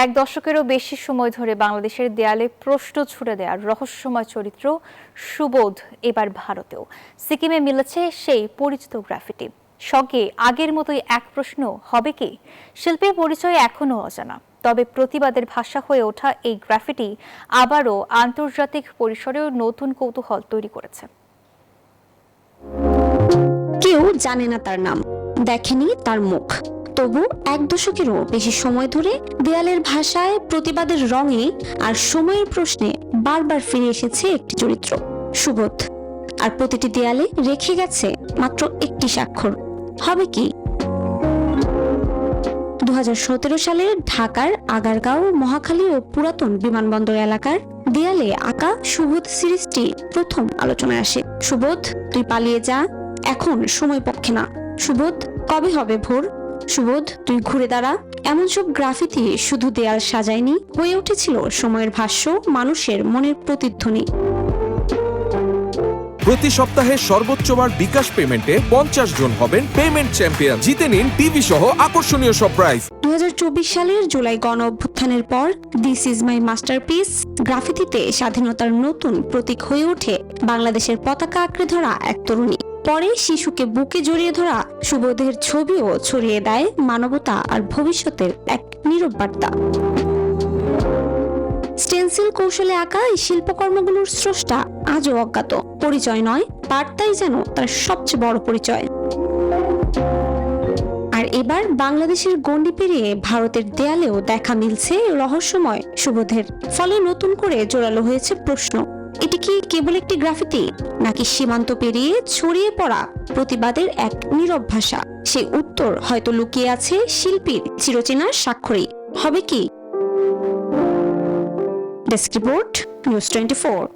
এক দশকেরও বেশি সময় ধরে বাংলাদেশের দেয়ালে প্রশ্ন ছুড়ে দেওয়ার রহস্যময় চরিত্র সুবোধ এবার ভারতেও সিকিমে মিলেছে সেই পরিচিত গ্রাফিটি। সঙ্গে আগের মতোই এক প্রশ্ন, হবে কি? শিল্পীর পরিচয় এখনো অজানা, তবে প্রতিবাদের ভাষা হয়ে ওঠা এই গ্রাফিটি আবারও আন্তর্জাতিক পরিসরেও নতুন কৌতূহল তৈরি করেছে। কেউ জানে না তার নাম, দেখেনি তার মুখ, তবু এক দশকেরও বেশি সময় ধরে দেয়ালের ভাষায়, প্রতিবাদের রঙে আর সময়ের প্রশ্নে বারবার ফিরে এসেছে একটি চরিত্র, সুবোধ। আর প্রতিটি দেয়ালে রেখে গেছে মাত্র একটি স্বাক্ষর, হবে কি? 2017 সালে ঢাকার আগারগাঁও, মহাখালী ও পুরাতন বিমানবন্দর এলাকার দেয়ালে আঁকা সুবোধ সিরিজটি প্রথম আলোচনায় আসে। সুবোধ, তুই পালিয়ে যা, এখন সময় পক্ষে না। সুবোধ, কবে হবে ভোর? সুবোধ, তুই ঘুরে দাঁড়া। এমন সব গ্রাফিতি শুধু দেয়াল সাজায়নি, হয়ে উঠেছিল সময়ের ভাষ্য, মানুষের মনের প্রতিধ্বনি। প্রতি সপ্তাহে সর্বোচ্চবার বিকাশ পেমেন্টে 50 জন হবেন পেমেন্ট চ্যাম্পিয়ন। জিতে নিন টিভি সহ আকর্ষণীয় সব প্রাইজ। 2024 সালের জুলাই গণ অভ্যুত্থানের পর দিস ইজ মাই মাস্টারপিস গ্রাফিতিতে স্বাধীনতার নতুন প্রতীক হয়ে ওঠে বাংলাদেশের পতাকা আঁকড়ে ধরা এক তরুণী। পরে শিশুকে বুকে জড়িয়ে ধরা সুবোধের ছবিও ছড়িয়ে দেয় মানবতা আর ভবিষ্যতের এক নীরব বার্তা। স্টেনসিল কৌশলে আঁকা এই শিল্পকর্মগুলোর স্রষ্টা আজও অজ্ঞাত। পরিচয় নয়, বার্তাই যেন তার সবচেয়ে বড় পরিচয়। আর এবার বাংলাদেশের গণ্ডি পেরিয়ে ভারতের দেয়ালেও দেখা মিলছে রহস্যময় সুবোধের। ফলে নতুন করে জোরালো হয়েছে প্রশ্ন, এটি কি কেবল একটি গ্রাফিতি, নাকি সীমান্ত পেরিয়ে ছড়িয়ে পড়া প্রতিবাদের এক নীরব ভাষা? সেই উত্তর হয়তো লুকিয়ে আছে শিল্পীর চিরচেনা স্বাক্ষরেই। হবে কি? Desk report, news 24।